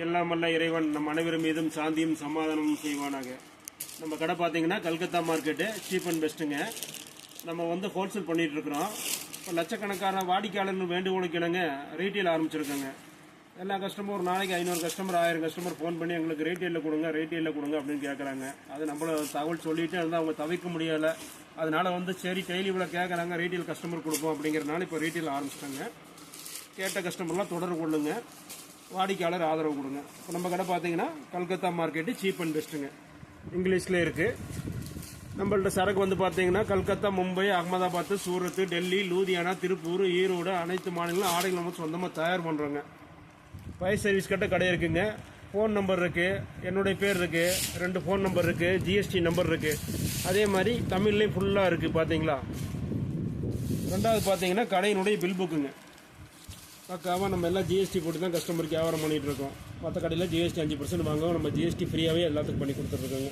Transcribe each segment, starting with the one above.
எல்லாம் வல்ல இறைவன் நம் அனைவரும் மீதும் சாந்தியும் சமாதானமும் செய்வானாக. நம்ம கடை பார்த்தீங்கன்னா கல்கத்தா மார்க்கெட்டு சீப் அண்ட் பெஸ்ட்டுங்க. நம்ம வந்து ஹோல்சேல் பண்ணிகிட்டு இருக்கிறோம். இப்போ லட்சக்கணக்கான வாடிக்கையாளர்கள் வேண்டுகோளுக்கு இணங்க ரீட்டெயில் ஆரம்பிச்சிருக்கோங்க. எல்லா கஸ்டமர் ஒரு நாளைக்கு 500 கஸ்டமர் 1000 கஸ்டமர் ஃபோன் பண்ணி எங்களுக்கு ரீட்டெயிலில் கொடுங்க அப்படின்னு கேட்குறாங்க. அது நம்மள தகவல் சொல்லிட்டு இருந்தால் அவங்க தவிர்க்க முடியலை. அதனால வந்து சரி டெய்லி இவ்வளோ கேட்குறாங்க, ரீட்டெயில் கஸ்டமர் கொடுப்போம் அப்படிங்கிறனால இப்போ ரீட்டெயில் ஆரம்பிச்சிட்டாங்க. கேட்ட கஸ்டமர்லாம் தொடர்பு கொள்ளுங்க, வாடிக்கையாளர் ஆதரவு கொடுங்க. இப்போ நம்ம கடை பார்த்தீங்கன்னா கல்கத்தா மார்க்கெட்டு சீப் அண்ட் பெஸ்ட்டுங்க, இங்கிலீஷில் இருக்குது. நம்மள்ட்ட சரக்கு வந்து பார்த்தீங்கன்னா கல்கத்தா, மும்பை, அகமதாபாத், சூரத், டெல்லி, லூதியானா, திருப்பூர், ஈரோடு அனைத்து மாநிலங்களும் ஆடைகள் நம்ம சொந்தமாக தயார் பண்ணுறோங்க. ஃபயர் சர்வீஸ் கிட்ட கடை இருக்குங்க. ஃபோன் நம்பர் இருக்குது, என்னுடைய பேர் இருக்குது, 2 ஃபோன் நம்பர் இருக்குது, ஜிஎஸ்டி நம்பர் இருக்குது. அதே மாதிரி தமிழ்லேயும் ஃபுல்லாக இருக்குது பார்த்தீங்களா. ரெண்டாவது பார்த்தீங்கன்னா கடையினுடைய பில் புக்குங்க. பக்காவாக நம்ம எல்லாம் ஜிஎஸ்டி போட்டு தான் கஸ்டமருக்கு வியாபாரம் பண்ணிகிட்டு இருக்கோம். மற்ற கடையில் ஜிஎஸ்டி 5% வாங்குவோம், நம்ம ஜிஎஸ்டி ஃப்ரீயாகவே எல்லாத்துக்கும் பண்ணி கொடுத்துட்ருக்கோங்க.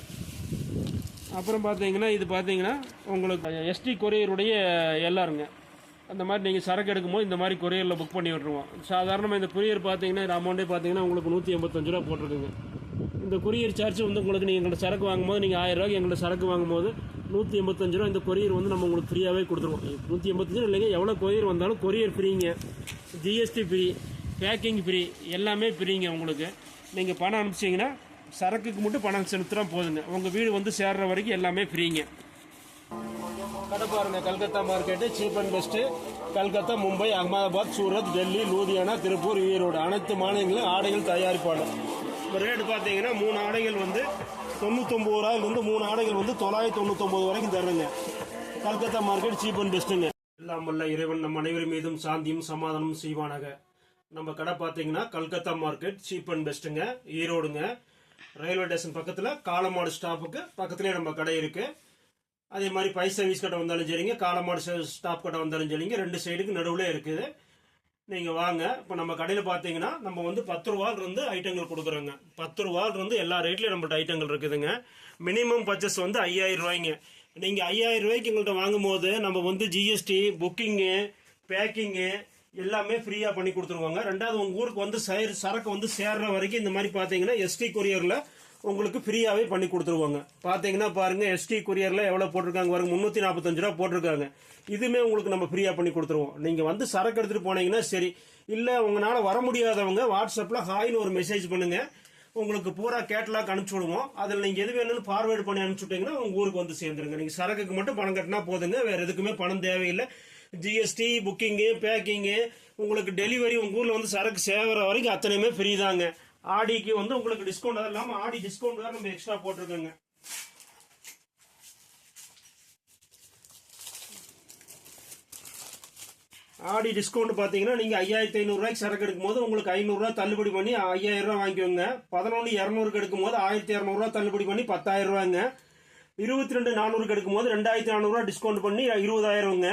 அப்புறம் பார்த்தீங்கன்னா இது பார்த்தீங்கன்னா உங்களுக்கு எஸ்டி கொரியருடைய எல்லாருங்க. அந்த மாதிரி நீங்கள் சரக்கு எடுக்கும்போது இந்த மாதிரி கொரியரில் புக் பண்ணி விட்ருவோம். சாதாரணமாக இந்த கொரியர் பார்த்தீங்கன்னா இந்த அமௌண்ட்டே பார்த்தீங்கன்னா உங்களுக்கு 185 ரூபா போட்டிருக்குங்க. இந்த கொரியர் சார்ஜ் வந்து உங்களுக்கு நீங்கள் எங்கள்கிட்ட சரக்கு வாங்கும்போது நீங்கள் 1000 ரூபாய்க்கு எங்கள்கிட்ட சரக்கு வாங்கும்போது 185 ரூபா இந்த கொரியர் வந்து நம்ம உங்களுக்கு ஃப்ரீயாகவே கொடுத்துருவோம். 185 இல்லைங்க, எவ்வளோ கொரியர் வந்தாலும் கொரியர் ஃப்ரீங்க, ஜிஎஸ்டி ஃப்ரீ, பேக்கிங் ஃப்ரீ, எல்லாமே ஃப்ரீங்க. உங்களுக்கு நீங்கள் பணம் அனுப்பிச்சிங்கன்னா சரக்குக்கு மட்டும் பணம் செலுத்துகிறா போதுங்க. உங்கள் வீடு வந்து சேர்ற வரைக்கும் எல்லாமே ஃப்ரீங்க. கடை பாருங்க, Calcutta market cheap and best. Calcutta, Mumbai, Ahmedabad, Surat, Delhi, Ludhiana, Tiruppur, Erode அனைத்து மாநிலங்களும் ஆடைகள் தயாரிப்பாடு. இப்போ ரேட்டு பார்த்தீங்கன்னா 3 ஆடைகள் வந்து 99 ரூபாயிலிருந்து 3 ஆடைகள் வந்து 999 வரைக்கும் தருங்க. கல்கத்தா மார்க்கெட் சீப் அண்ட் பெஸ்ட்டுங்க. எல்லாம் வல்ல இறைவன் நம் அனைவரும் மீதும் சாந்தியும் சமாதானமும் செய்வானாக. நம்ம கடை பார்த்தீங்கன்னா கல்கத்தா மார்க்கெட் சீப் அண்ட் பெஸ்ட்டுங்க, ஈரோடுங்க. ரயில்வே ஸ்டேஷன் பக்கத்தில் காலமாடு ஸ்டாப்புக்கு பக்கத்துலேயே நம்ம கடை இருக்குது. அதே மாதிரி ஃபயர் சர்வீஸ் கடை வந்தாலும் சரிங்க, காலமாடு ஸ்டாப் கடை வந்தாலும் சரிங்க, 2 சைடுக்கு நடுவில் இருக்குது. நீங்கள் வாங்க. இப்போ நம்ம கடையில் பார்த்தீங்கன்னா நம்ம வந்து 10 ரூபாயிலிருந்து ஐட்டங்கள் கொடுக்குறோங்க. 10 ரூபாயிலிருந்து எல்லா ரேட்லேயும் நம்மள்ட்ட ஐட்டங்கள் இருக்குதுங்க. மினிமம் பர்ச்சேஸ் வந்து 5000 ரூபாய்ங்க. நீங்கள் 5000 ரூபாய்க்கு எங்கள்கிட்ட வாங்கும்போது நம்ம வந்து ஜிஎஸ்டி, புக்கிங்கு, பேக்கிங்கு எல்லாமே ஃப்ரீயாக பண்ணி கொடுத்துருவாங்க. ரெண்டாவது உங்கள் ஊருக்கு வந்து சரக்கு வந்து சேர்ற வரைக்கும் இந்த மாதிரி பார்த்தீங்கன்னா எஸ்டி கொரியரில் உங்களுக்கு ஃப்ரீயாகவே பண்ணி கொடுத்துருவாங்க. பார்த்தீங்கன்னா பாருங்கள், எஸ்டி கொரியரில் எவ்வளோ போட்டிருக்காங்க பாருங்க, 345 ரூபா போட்டிருக்காங்க. இதுவுமே உங்களுக்கு நம்ம ஃப்ரீயாக பண்ணி கொடுத்துருவோம். நீங்கள் வந்து சரக்கு எடுத்துகிட்டு போனீங்கன்னா சரி. இல்லை உங்களால் வர முடியாதவங்க வாட்ஸ்அப்பில் ஹாய்னு ஒரு மெசேஜ் பண்ணுங்கள், உங்களுக்கு பூரா கேட்டலாக் அனுப்பிச்சி விடுவோம். அதில் நீங்கள் எது வேணும்னு ஃபார்வேர்டு பண்ணி அனுப்பிச்சுட்டீங்கன்னா உங்கள் ஊருக்கு வந்து சேர்ந்துருங்க. நீங்கள் சரக்குக்கு மட்டும் பணம் கட்டினா போதுங்க, வேறு எதுக்குமே பணம் தேவையில்லை. ஜிஎஸ்டி, புக்கிங்கு, பேக்கிங்கு, உங்களுக்கு டெலிவரி உங்கள் ஊரில் வந்து சரக்கு சேவர வரைக்கும் அத்தனையுமே ஃப்ரீ தாங்க. ஆடிக்கு வந்து உங்களுக்கு டிஸ்கவுண்ட், அது இல்லாமல் ஆடி டிஸ்கவுண்ட் வேறு நம்ம எக்ஸ்ட்ரா போட்டிருக்கோங்க. ஆடி டிஸ்கவுண்ட் பார்த்தீங்கன்னா நீங்கள் 5500 ரூபாய்க்கு சரக்கு எடுக்கும்போது உங்களுக்கு 500 ரூபா தள்ளுபடி பண்ணி 5000 ரூபா வாங்கிக்கோங்க. 11,200க்கு எடுக்கும்போது 1200 ரூபா தள்ளுபடி பண்ணி 10,000 ரூபாங்க. 22,400க்கு எடுக்கும்போது 2,400 ரூபா டிஸ்கவுண்ட் பண்ணி 20,000ங்க.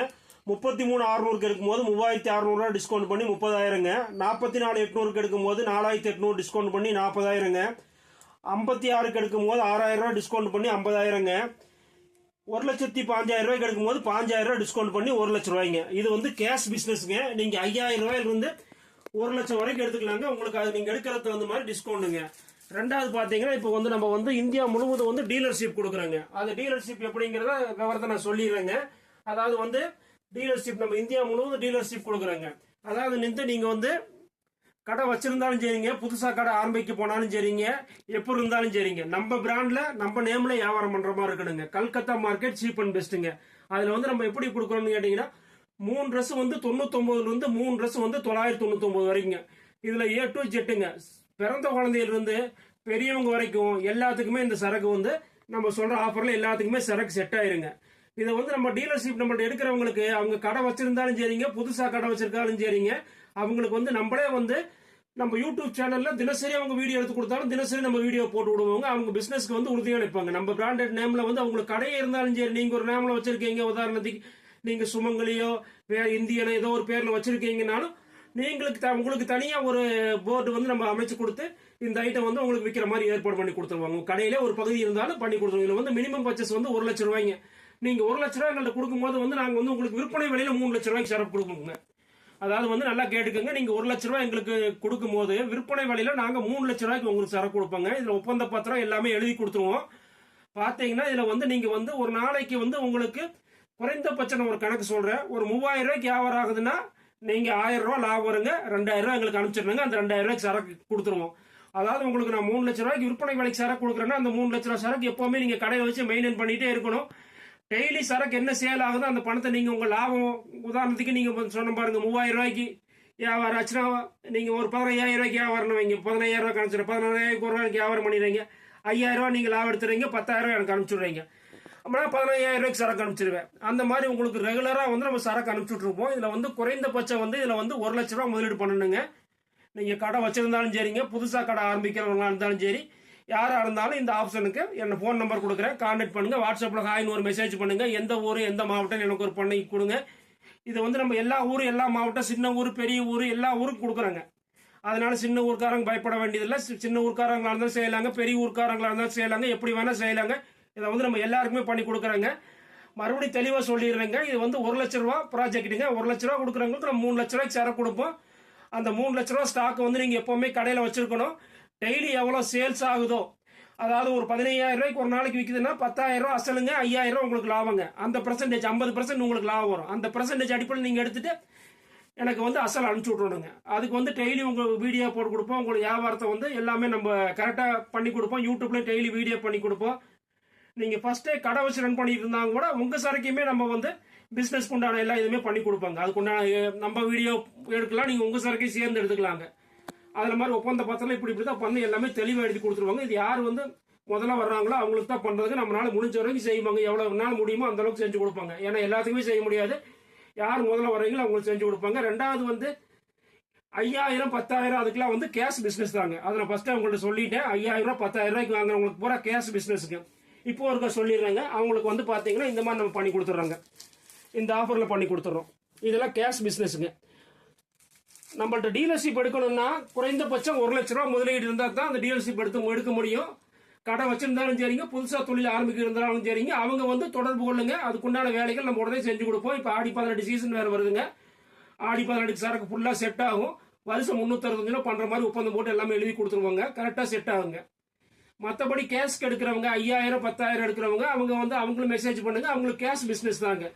33,600க்கு எடுக்கும்போது 3,600 ரூபா டிஸ்கவுண்ட் பண்ணி 30,000ங்க. 44,800க்கு எடுக்கும்போது 4,800 டிஸ்கவுண்ட் பண்ணி 40,000ங்க. 56க்கு எடுக்கும்போது 6,000 ரூபா டிஸ்கவுண்ட் பண்ணி 50,000ங்க. 1,15,000 ரூபாய்க்கு எடுக்கும்போது 5,000 ரூபா டிஸ்கவுண்ட் பண்ணி 1,00,000 ரூபாய்ங்க. இது வந்து கேஷ் பிஸ்னஸ்ங்க. நீங்க 5,000 ரூபாயிலிருந்து 1,00,000 வரைக்கும் எடுத்துக்கலாங்க. உங்களுக்கு அது நீங்க எடுக்கிறதுக்கு தகுந்த மாதிரி டிஸ்கவுண்ட்டுங்க. ரெண்டாவது பாத்தீங்கன்னா இப்போ வந்து நம்ம வந்து இந்தியா முழுவதும் வந்து டீலர்ஷிப் கொடுக்குறாங்க. அது டீலர்ஷிப் எப்படிங்கிறத விவரத்தை நான் சொல்லிடுறேங்க. அதாவது வந்து டீலர்ஷிப் நம்ம இந்தியா முழுவதும் டீலர்ஷிப் கொடுக்குறாங்க. அதாவது நீங்க வந்து கடை வச்சிருந்தாலும் சரிங்க, புதுசா கடை ஆரம்பிக்க போனாலும் சரிங்க, எப்படி இருந்தாலும் சரிங்க, நம்ம பிராண்ட்ல நம்ம நேம்ல வியாபாரம் பண்ற மாதிரி இருக்கணுங்க. கல்கத்தா மார்க்கெட் சீப் அண்ட் பெஸ்ட்டுங்க. அதுல வந்து நம்ம எப்படி கொடுக்குறோம்னு கேட்டீங்கன்னா 3 ட்ரெஸ் வந்து 99லிருந்து 3 ட்ரெஸ் வந்து 999 வரைக்குங்க. இதுல A to Zங்க, பிறந்த குழந்தையிலிருந்து பெரியவங்க வரைக்கும் எல்லாத்துக்குமே இந்த சரக்கு வந்து நம்ம சொல்ற ஆஃபர்ல எல்லாத்துக்குமே சரக்கு செட் ஆயிருங்க. இதை வந்து நம்ம டீலர்ஷிப் நம்மள்ட்ட எடுக்கிறவங்களுக்கு, அவங்க கடை வச்சிருந்தாலும் சரிங்க, புதுசா கடை வச்சிருக்காலும் சரிங்க, அவங்களுக்கு வந்து நம்மளே வந்து நம்ம யூடியூப் சேனல்ல தினசரி அவங்க வீடியோ எடுத்து கொடுத்தாலும் தினசரி நம்ம வீடியோ போட்டு விடுவாங்க. அவங்க பிசினஸ்க்கு வந்து உறுதியாக நிற்பாங்க. நம்ம பிராண்டட் நேம்ல வந்து அவங்களுக்கு கடையே இருந்தாலும் சரி, நீங்க ஒரு நேம்ல வச்சிருக்கீங்க, உதாரணத்துக்கு நீங்க சுமங்கலியோ வேற இந்தியனோ ஏதோ ஒரு பேர்ல வச்சிருக்கீங்கனாலும் உங்களுக்கு தனியா ஒரு போர்டு வந்து நம்ம அமைச்சு கொடுத்து இந்த ஐட்டம் வந்து உங்களுக்கு விற்கிற மாதிரி ஏற்பாடு பண்ணி கொடுத்துருவாங்க. கடையில ஒரு பகுதி இருந்தாலும் பண்ணி கொடுத்துருவாங்க. இதுல வந்து மினிமம் பர்ச்சேஸ் வந்து 1,00,000 ரூபாய்ங்க. நீங்க 1,00,000 ரூபாய் எங்கள்கிட்ட கொடுக்கும்போது வந்து நாங்க வந்து உங்களுக்கு விற்பனை விலையில 3,00,000 ரூபாய்க்கு சரக்கு கொடுக்கணுங்க. அதாவது வந்து நல்லா கேட்டுக்கோங்க, நீங்க 1 லட்ச ரூபாய் எங்களுக்கு கொடுக்கும் போது விற்பனை விலையில நாங்க 3 லட்ச ரூபாய்க்கு உங்களுக்கு சரக்கு கொடுப்போங்க. இதுல ஒப்பந்த பத்திரம் எல்லாமே எழுதி கொடுத்துருவோம். பாத்தீங்கன்னா இதுல வந்து நீங்க வந்து ஒரு நாளைக்கு வந்து உங்களுக்கு குறைந்தபட்சம் ஒரு கணக்கு சொல்றேன், ஒரு 3000 ரூபாய்க்கு வியாபாரம் ஆகுதுன்னா நீங்க 1000 ரூபாய் லாபம் வருங்க, 2000 ரூபாய் எங்களுக்கு அனுப்பிச்சிருங்க, அந்த 2000 ரூபாய்க்கு சரக்கு கொடுத்துருவோம். அதாவது உங்களுக்கு நான் 3 லட்ச ரூபாய்க்கு விற்பனை விலைக்கு சரக்கு கொடுக்குறேன்னா அந்த 3 லட்ச ரூபாய் சரக்கு எப்பவுமே நீங்க கடையை வச்சு மெயின்டைன் பண்ணிட்டே இருக்கணும். டெய்லி சரக்கு என்ன சேல் ஆகுதோ அந்த பணத்தை நீங்க உங்க லாபம், உதாரணத்துக்கு நீங்க சொன்ன பாருங்க 3000 ரூபாய்க்கு வியாபாரம் ஆச்சுன்னா நீங்க ஒரு 15000 ரூபாய்க்கு வியாபாரம் வைங்க, 15000 ரூபாய் கணிச்சிடும், 15000 ரூபாய்க்கு வியாபாரம் பண்ணிடுறீங்க, 5000 ரூபாய் நீங்க லாபம் எடுத்துறீங்க, 10000 ரூபாய் எனக்கு அனுப்பிச்சுடுறீங்க, அப்படின்னா 15000 ரூபாய்க்கு சரக்கு அனுப்பிச்சிருவேன். அந்த மாதிரி உங்களுக்கு ரெகுலரா வந்து நம்ம சரக்கு அனுப்பிச்சுட்டு இருப்போம். இதுல வந்து குறைந்தபட்சம் வந்து இதுல வந்து 1 லட்ச ரூபாய் முதலீடு பண்ணணுங்க. நீங்க கடை வச்சிருந்தாலும் சரிங்க, புதுசா கடை ஆரம்பிக்கிறவங்களா இருந்தாலும் சரி, யாரா இருந்தாலும் இந்த ஆப்ஷனுக்கு என்ன போன் நம்பர் கொடுக்குறேன், கான்டாக்ட் பண்ணுங்க. வாட்ஸ்அப்ல ஹாய்னு ஒரு மெசேஜ் பண்ணுங்க, எந்த ஊர் எந்த மாவட்டம் எனக்கு ஒரு பண்ணி கொடுங்க. இது வந்து நம்ம எல்லா ஊர் எல்லா மாவட்டம், சின்ன ஊர் பெரிய ஊர் எல்லா ஊருக்கும் கொடுக்குறாங்க. அதனால சின்ன ஊர்க்காரங்க பயப்பட வேண்டியதில்லை. சின்ன ஊர்க்காரங்களா இருந்தாலும் செய்யலாங்க, பெரிய ஊர்க்காரங்களா இருந்தாலும் செய்யலாங்க, எப்படி வேணா செய்யலாங்க. இதை வந்து நம்ம எல்லாருக்குமே பண்ணி கொடுக்குறாங்க. மறுபடியும் தெளிவாக சொல்லிடுறேங்க, இது வந்து 1 லட்ச ரூபா ப்ராஜெக்ட்டுங்க. 1 லட்ச ரூபா கொடுக்குறவங்களுக்கு நம்ம 3 லட்ச ரூபாய்க்கு சரக்கு கொடுப்போம். அந்த 3 லட்ச ரூபா ஸ்டாக் வந்து நீங்க எப்பவுமே கடையில் வச்சிருக்கணும். டெய்லி எவ்வளோ சேல்ஸ் ஆகுதோ, அதாவது ஒரு 15000 ரூபாய்க்கு ஒரு நாளைக்கு விற்குதுன்னா 10000 ரூபா அசலுங்க, 5000 ரூபா உங்களுக்கு லாபங்க. அந்த பெர்சன்டேஜ் 50% உங்களுக்கு லாபம் வரும். அந்த பெர்சன்டேஜ் அடிப்படையில் நீங்க எடுத்துட்டு எனக்கு வந்து அசல் அனுப்பிச்சு விட்றணுங்க. அதுக்கு வந்து டெய்லி உங்களுக்கு வீடியோ போட்டு கொடுப்போம். உங்களுக்கு வியாபாரத்தை வந்து எல்லாமே நம்ம கரெக்டாக பண்ணி கொடுப்போம். யூடியூப்ல டெய்லி வீடியோ பண்ணி கொடுப்போம். நீங்க ஃபர்ஸ்டே கடை வச்சு ரன் பண்ணிட்டு இருந்தாங்க கூட உங்க சரக்குமே நம்ம வந்து பிசினஸ் உண்டான எல்லா இதுவுமே பண்ணி கொடுப்பாங்க. அதுக்குண்டான நம்ம வீடியோ எடுக்கலாம், நீங்க உங்க சரக்கையும் சேர்ந்து எடுத்துக்கலாங்க. அதுல மாதிரி ஒப்பந்த பத்திரம் இப்படி தான் பண்ணி எல்லாமே தெளிவாக எழுதி கொடுத்துருவாங்க. இது யார் வந்து முதல்ல வர்றாங்களோ அவங்களுக்கு தான் பண்றதுக்கு நம்மளால முடிஞ்ச வரைக்கும் செய்வாங்க. எவ்வளவு நாள் முடியுமோ அந்த அளவுக்கு செஞ்சு கொடுப்பாங்க. ஏன்னா எல்லாத்துக்குமே செய்ய முடியாது. யார் முதல்ல வர்றீங்களோ அவங்களுக்கு செஞ்சு கொடுப்பாங்க. ரெண்டாவது வந்து 5000 10000 அதுக்கெல்லாம் வந்து கேஷ் பிசினஸ் தாங்க. அதை நான் ஃபர்ஸ்ட் அவங்கள்ட்ட சொல்லிட்டேன். 5000 ரூபாய் 10000 ரூபாய்க்கு வாங்குறவங்களுக்கு பூரா கேஷ் பிசினஸ்க்கு இப்போ ஒருக்கா சொல்லிடுறாங்க. அவங்களுக்கு வந்து பாத்தீங்கன்னா இந்த மாதிரி நம்ம பண்ணி கொடுத்துட்றாங்க. இந்த ஆஃபர்ல பண்ணி கொடுத்துறோம். இதெல்லாம் கேஷ் பிசினஸ்ங்க. நம்மள்ட்ட டீலர்ஷிப் எடுக்கணும்னா குறைந்தபட்சம் 1 லட்ச ரூபாய் முதலீடு இருந்தால் தான் அந்த டீலர்ஷிப் எடுக்க முடியும். கடை வச்சிருந்தாலும் சரிங்க, புதுசா தொழில் ஆரம்பிக்க இருந்தாலும் சரிங்க, அவங்க வந்து தொடர்பு கொள்ளுங்க. அதுக்குண்டான வேலைகள் நம்ம உடனே செஞ்சு கொடுப்போம். இப்போ ஆடி 18 சீசன் வேற வருதுங்க. ஆடி 18 சரக்கு ஃபுல்லா செட் ஆகும். வருஷம் 365 ரூபா பண்ற மாதிரி ஒப்பந்தம் போட்டு எல்லாமே எழுதி கொடுத்துருவாங்க. கரெக்டா செட் ஆகுங்க. மற்றபடி கேஷ்க்கு எடுக்கிறவங்க 5000 10000 எடுக்கிறவங்க அவங்க வந்து அவங்களும் மெசேஜ் பண்ணுங்க. அவங்களுக்கு கேஷ் பிசினஸ் தாங்க.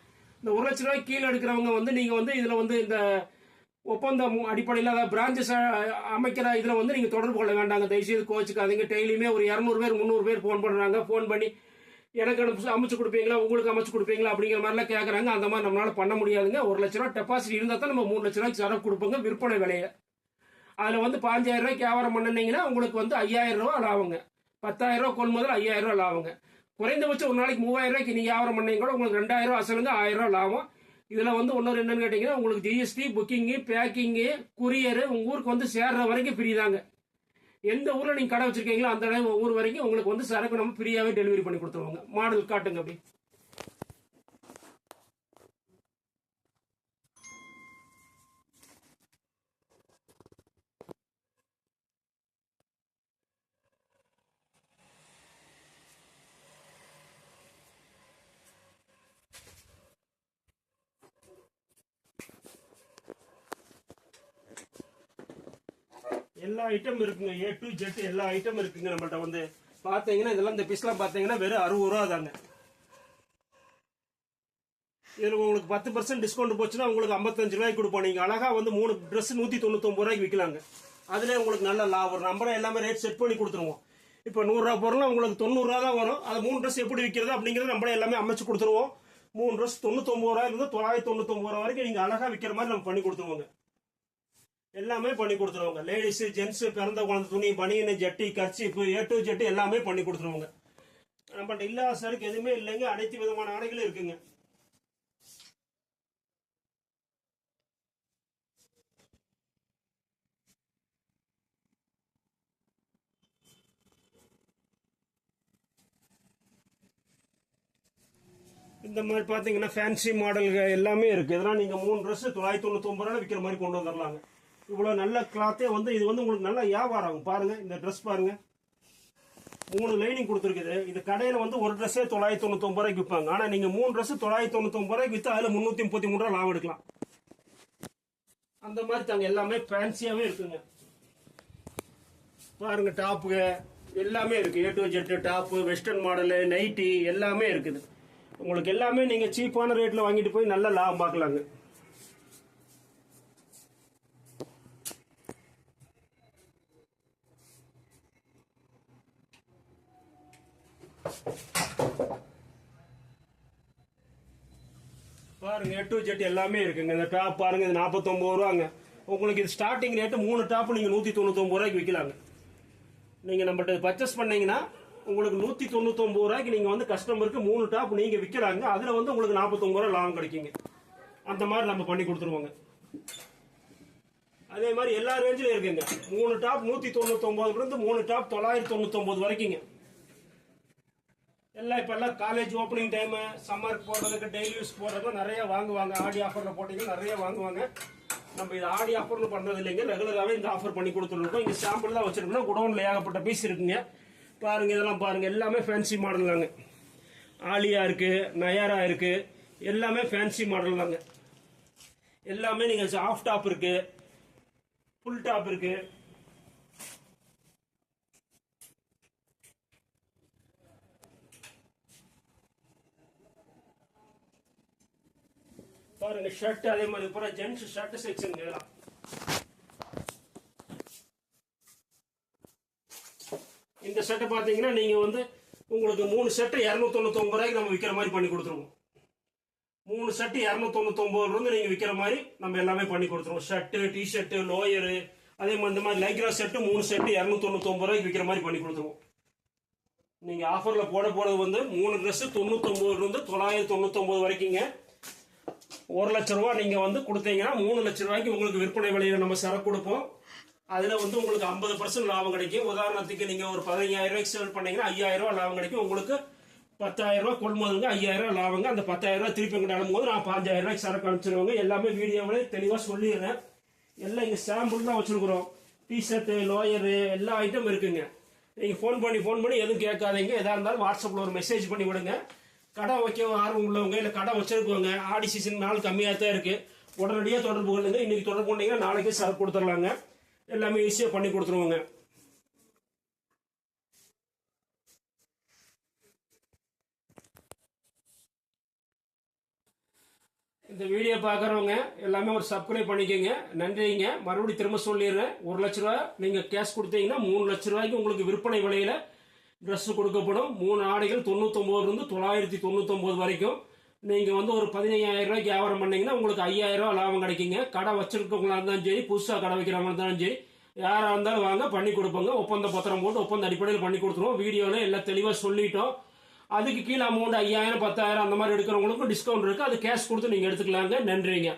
இந்த 1 லட்ச ரூபாய்க்கு கீழே எடுக்கிறவங்க வந்து நீங்க வந்து இதுல வந்து இந்த ஒப்பந்தம் அடிப்படையில் அதாவது பிரான்ச்சஸ் அமைக்கிற இதுல வந்து நீங்க தொடர்பு கொள்ள வேண்டாங்க. தயவுசெய்து கோச்சுக்காதீங்க. டெய்லியுமே ஒரு 200 பேர் 300 பேர் போன் பண்றாங்க. போன் பண்ணி எனக்கு அமைச்சு கொடுப்பீங்களா, உங்களுக்கு அமைச்சு கொடுப்பீங்களா அப்படிங்கிற மாதிரிலாம் கேட்கறாங்க. அந்த மாதிரி நம்மளால பண்ண முடியாதுங்க. 1 லட்ச ரூபாய் டெபாசிட் இருந்தால் தான் நம்ம 3 லட்ச ரூபாய்க்கு சரக்கு கொடுப்போங்க விற்பனை விலையை. அதுல வந்து 5000 ரூபாய்க்கு வியாபாரம் பண்ணினீங்கன்னா உங்களுக்கு வந்து 5000 ரூபாய் லாபங்க. 10000 ரூபாய் கொள்முதல் 5000 ரூபாய் லாபங்க. குறைந்தபட்சம் ஒரு நாளைக்கு 3000 ரூபாய்க்கு நீங்க வியாபாரம் பண்ணீங்க கூட உங்களுக்கு 2000 ரூபாய் அசலுங்க, 1000 ரூபாய் லாபம். இதுல வந்து இன்னொரு என்னன்னு கேட்டீங்கன்னா உங்களுக்கு ஜிஎஸ்டி, புக்கிங்கு, பேக்கிங்கு, குரியர் உங்க ஊருக்கு வந்து சேர்ற வரைக்கும் ஃப்ரீ தாங்க. எந்த ஊர்ல நீங்க கடை வச்சிருக்கீங்களோ அந்த ஊர் வரைக்கும் உங்களுக்கு வந்து சரக்கு நம்ம ஃப்ரீயாவே டெலிவரி பண்ணி கொடுத்துருவாங்க. மாடல் காட்டுங்க அப்படி. எல்லா ஐட்டம் இருக்குங்க. A to Z எல்லா ஐட்டம் இருக்குங்க நம்மள்ட்ட. வந்து பாத்தீங்கன்னா இதெல்லாம் இந்த பீஸ்லாம் பாத்தீங்கன்னா வெறும் 60 ரூபா தாங்க. இதுல உங்களுக்கு 10% டிஸ்கவுண்ட் போச்சுன்னா உங்களுக்கு 55 ரூபாய்க்கு கொடுப்போம். நீங்க அழகா வந்து 3 ட்ரெஸ் 199 ரூபாய்க்கு விற்கலாங்க. அதுல உங்களுக்கு நல்ல லாபம். நம்பரை எல்லாமே ரேட் செட் பண்ணி கொடுத்துருவோம். இப்போ 100 ரூபா பொருள் உங்களுக்கு 90 ரூபா தான் வரும். அது 3 ட்ரெஸ் எப்படி விற்கிறது அப்படிங்கறது நம்மளே எல்லாமே அமைச்சு கொடுத்துருவோம். 3 ட்ரெஸ் 99 ரூபாயில இருந்து 999 ரூபா வரைக்கும் நீங்க அழகா விற்கிற மாதிரி நம்ம பண்ணி கொடுத்துருவோங்க. எல்லாமே பண்ணி கொடுத்துருவாங்க. லேடிஸ், ஜென்ஸ், பிறந்த குழந்தை துணி, பனியன், ஜட்டி, கர்ச்சீப், A to Z எல்லாமே பண்ணி கொடுத்துருவாங்க. நம்மள்ட்ட இல்லாத சருக்கு எதுவுமே இல்லைங்க. அனைத்து விதமான ஆடைகளும் இருக்குங்க. இந்த மாதிரி பாத்தீங்கன்னா ஃபேன்சி மாடல்கள் எல்லாமே இருக்கு. இதெல்லாம் நீங்க 3 ட்ரெஸ் 999 ரூபாய் விற்கிற மாதிரி கொண்டு வந்துடலாங்க. இவ்வளவு நல்ல கிளாத்தே வந்து இது வந்து உங்களுக்கு நல்ல வியாபாரம் ஆகும். பாருங்க இந்த ட்ரெஸ் பாருங்க, 3 லைனிங் கொடுத்துருக்குது. இது கடையில வந்து ஒரு ட்ரெஸ்ஸே 999 ரூபாய்க்கு விற்பாங்க. ஆனா நீங்க 3 ட்ரெஸ் 999 ரூபாய்க்கு வித்து அதுல 333 ரூபாய் லாபம் எடுக்கலாம். அந்த மாதிரி தாங்க எல்லாமே ஃபேன்சியாவே இருக்குங்க. பாருங்க டாப்புங்க எல்லாமே இருக்கு. A to Z top, western model, nighty எல்லாமே இருக்குது. உங்களுக்கு எல்லாமே நீங்க சீப்பான ரேட்ல வாங்கிட்டு போய் நல்ல லாபம் பார்க்கலாங்க. பாருங்க A to Z எல்லாமே இருக்குங்க. இந்த டாப் பாருங்க, இது 49 ரூபாங்க. உங்களுக்கு இது ஸ்டார்டிங் ரேட்டு 3 டாப் நீங்க 199 ரூபாய்க்கு விற்கலாங்க. நீங்க நம்மகிட்ட பர்ச்சேஸ் பண்ணீங்கன்னா உங்களுக்கு 199 ரூபாய்க்கு நீங்க வந்து கஸ்டமருக்கு 3 டாப் நீங்க விற்கிறாங்க. அதுல வந்து உங்களுக்கு 49 ரூபாய் லாபம் கிடைக்குங்க. அந்த மாதிரி நம்ம பண்ணி கொடுத்துருவோங்க. அதே மாதிரி எல்லா ரேஞ்சிலும் இருக்குங்க. 3 டாப் 199 இருந்து 3 டாப் 999 வரைக்குங்க. எல்லாம் இப்ப எல்லாம் காலேஜ் ஓப்பனிங் டைம், சம்மருக்கு போடுறதுக்கு, டெய்லி யூஸ் போடுறதுக்கு நிறைய வாங்குவாங்க. ஆடி ஆஃபர்ல போட்டீங்கன்னா நிறைய வாங்குவாங்க. நம்ம இது ஆடி ஆஃபர்னு பண்றது இல்லைங்க, ரெகுலராகவே இந்த ஆஃபர் பண்ணி கொடுத்துருக்கோம். இங்க சாம்பிள் தான் வச்சிருக்கோம். குடோன்ல ஏகப்பட்ட பீஸ் இருக்குங்க. பாருங்க இதெல்லாம் பாருங்க, எல்லாமே ஃபேன்சி மாடல் தாங்க. ஆலியா இருக்கு, நயாரா இருக்கு, எல்லாமே ஃபேன்சி மாடல் தாங்க. எல்லாமே நீங்க ஆஃப் டாப் இருக்கு, ஃபுல் டாப் இருக்கு. பாருங்க ஷர்ட் அதே மாதிரி பூரா ஜென்ஸ் ஷர்ட் செக்ஷன். இதெல்லாம் இந்த ஷர்ட் பாத்தீங்கன்னா நீங்க வந்து உங்களுக்கு 3 ஷர்ட் 299 ரூபாய்க்கு நம்ம விற்கிற மாதிரி பண்ணி கொடுத்துருவோம். 3 ஷர்ட் 299 இருந்து நீங்க விற்கிற மாதிரி நம்ம எல்லாமே பண்ணி கொடுத்துருவோம். ஷர்ட், டிஷர்ட், லோயரு, அதே மாதிரி இந்த மாதிரி லைக்ரா ஷர்ட் 3 ஷர்ட் 299 ரூபாய்க்கு விற்கிற மாதிரி பண்ணி கொடுத்துருவோம். நீங்க ஆஃபர்ல போறது வந்து 3 ட்ரெஸ் 99 இருந்து 999 வரைக்குங்க. 1 லட்சம் ரூபாய் நீங்க வந்து கொடுத்தீங்கன்னா 3 லட்சம் ரூபாய்க்கு உங்களுக்கு விற்பனை விலையில நம்ம சரக்கு கொடுப்போம். அதுல வந்து உங்களுக்கு 50% லாபம் கிடைக்கும். உதாரணத்துக்கு நீங்க ஒரு 15,000 ரூபாய்க்கு சேல் பண்ணீங்கன்னா 5,000 ரூபாய் லாபம் கிடைக்கும். உங்களுக்கு 10,000 ரூபாய் கொள்முதலுங்க, 5,000 ரூபாய் லாபங்க. அந்த 10,000 ரூபாய் திருப்பி எங்கிட்ட அனுப்பும்போது நான் 5,000 ரூபாய்க்கு சரக்கு அனுப்பிச்சிருவாங்க. எல்லாமே வீடியோவிலே தெளிவா சொல்லிடுறேன். எல்லாம் இங்க சாம்பிள் தான் வச்சிருக்கிறோம். டிஷர்ட், லோயரு எல்லா ஐட்டம் இருக்குங்க. நீங்க ஃபோன் பண்ணி எதுவும் கேட்காதீங்க. எதா இருந்தாலும் வாட்ஸ்அப்ல ஒரு மெசேஜ் பண்ணி விடுங்க. கடை வைக்க ஆர்வம் உள்ளவங்க இல்லை கடை வச்சிருக்கவங்க, ஆடி சீசன் நாள் கம்மியாக தான் இருக்கு, உடனடியாக தொடர்பு கொள்ளுங்க. இன்னைக்கு தொடர்பு கொண்டீங்கன்னா நாளைக்கே சரக்கு கொடுத்துடலாங்க. எல்லாமே ஈஸியாக பண்ணி கொடுத்துருவோங்க. இந்த வீடியோ பார்க்குறவங்க எல்லாமே ஒரு சப்ஸ்கிரைப் பண்ணிக்கோங்க. நன்றிங்க. மறுபடியும் திரும்ப சொல்லிடுறேன். 1 லட்ச ரூபாய் நீங்க கேஷ் கொடுத்தீங்கன்னா 3 லட்ச ரூபாய்க்கு உங்களுக்கு விற்பனை விலையில ட்ரெஸ் கொடுக்கப்படும். 3 ஆடைகள் 99 இருந்து 999 வரைக்கும். நீங்க வந்து ஒரு 15,000 ரூபாய்க்கு வியாபாரம் பண்ணீங்கன்னா உங்களுக்கு 5,000 ரூபாய் லாபம் கிடைக்குங்க. கடை வச்சிருக்கவங்களா இருந்தாலும் சரி, புதுசா கடை வைக்கிறவங்களா இருந்தாலும் சரி, யாரா இருந்தாலும் வாங்க பண்ணி கொடுப்போங்க. ஒப்பந்த பத்திரம் போட்டு ஒப்பந்த அடிப்படையில் பண்ணி கொடுத்துருவோம். வீடியோல எல்லாம் தெளிவா சொல்லிட்டோம். அதுக்கு கீழே அமௌண்ட் 5,000 10,000 அந்த மாதிரி எடுக்கிறவங்களுக்கும் டிஸ்கவுண்ட் இருக்கு. அது கேஷ் கொடுத்து நீங்க எடுத்துக்கலாங்க. நன்றிங்க.